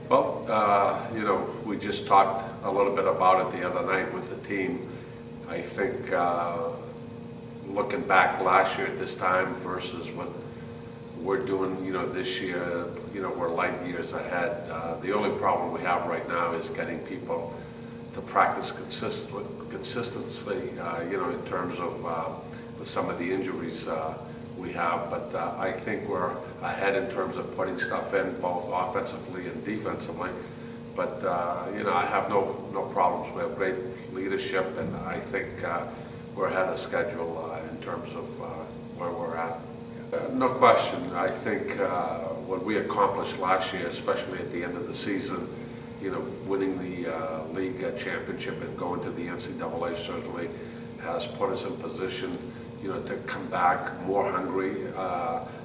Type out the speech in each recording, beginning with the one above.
Well, we just talked a little bit about it the other night with the team. I think looking back last year at this time versus what we're doing, this year, we're light years ahead. The only problem we have right now is getting people to practice consistently, in terms of with some of the injuries we have. But I think we're ahead in terms of putting stuff in, both offensively and defensively. But, I have no problems. We have great leadership, and I think we're ahead of schedule in terms of where we're at. No question. I think what we accomplished last year, especially at the end of the season, winning the league championship and going to the NCAA certainly has put us in position, to come back more hungry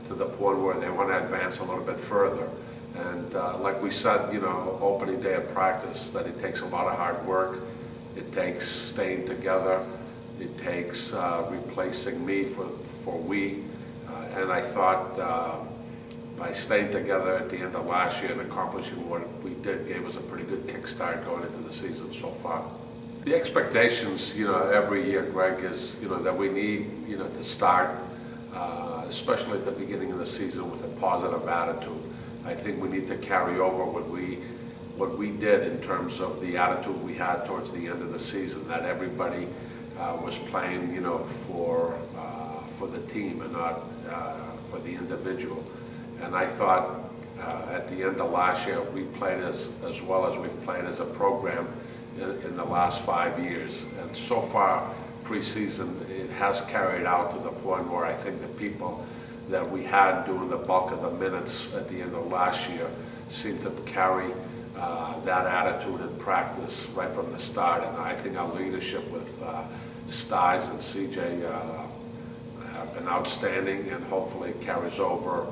to the point where they want to advance a little bit further. And like we said, opening day of practice, that it takes a lot of hard work. It takes staying together. It takes replacing me for we. And I thought by staying together at the end of last year and accomplishing what we did gave us a pretty good kickstart going into the season so far. The expectations, every year, Greg, is, that we need, to start, especially at the beginning of the season, with a positive attitude. I think we need to carry over what we did in terms of the attitude we had towards the end of the season, that everybody was playing, for the team and not for the individual. And I thought at the end of last year, we played as well as we've played as a program in the last 5 years. And so far, preseason, it has carried out to the point where I think the people that we had doing the bulk of the minutes at the end of last year seem to carry that attitude in practice right from the start. And I think our leadership with Stys and CJ have been outstanding, and hopefully it carries over,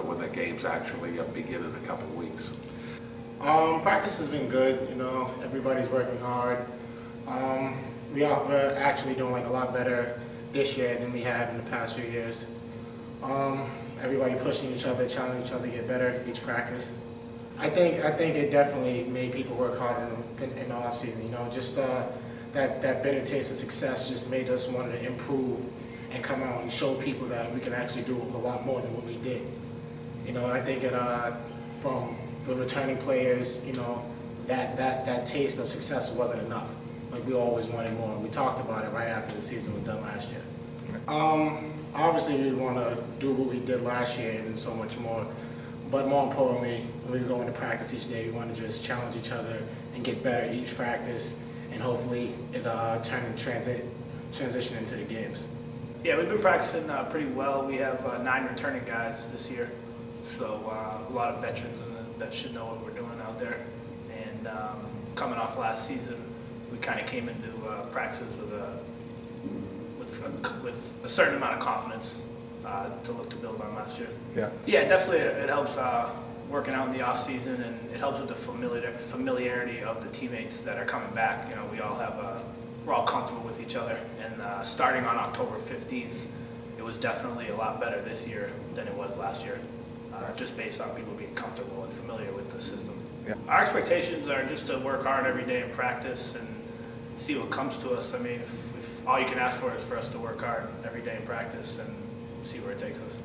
when the games actually begin in a couple of weeks. Practice has been good. Everybody's working hard. We're actually doing a lot better this year than we have in the past few years. Everybody pushing each other, challenging each other to get better each practice. I think it definitely made people work harder in the off season. Just that bitter taste of success just made us want to improve and come out and show people that we can actually do a lot more than what we did. I think from the returning players, that taste of success wasn't enough. Like, we always wanted more. We talked about it right after the season was done last year. Obviously, we want to do what we did last year and then so much more. But more importantly, when we go into practice each day, we want to just challenge each other and get better each practice, and hopefully it turn and transition into the games. Yeah, we've been practicing pretty well. We have 9 returning guys this year, so a lot of veterans that should know what we're doing out there. And coming off last season, we kind of came into practices with a certain amount of confidence to look to build on last year. Yeah, definitely it helps working out in the off season, and it helps with the familiarity of the teammates that are coming back. We're all comfortable with each other, and starting on October 15th, it was definitely a lot better this year than it was last year, just based on people being comfortable and familiar with the system. Yeah. Our expectations are just to work hard every day in practice and see what comes to us. I mean, if all you can ask for is for us to work hard every day in practice and see where it takes us.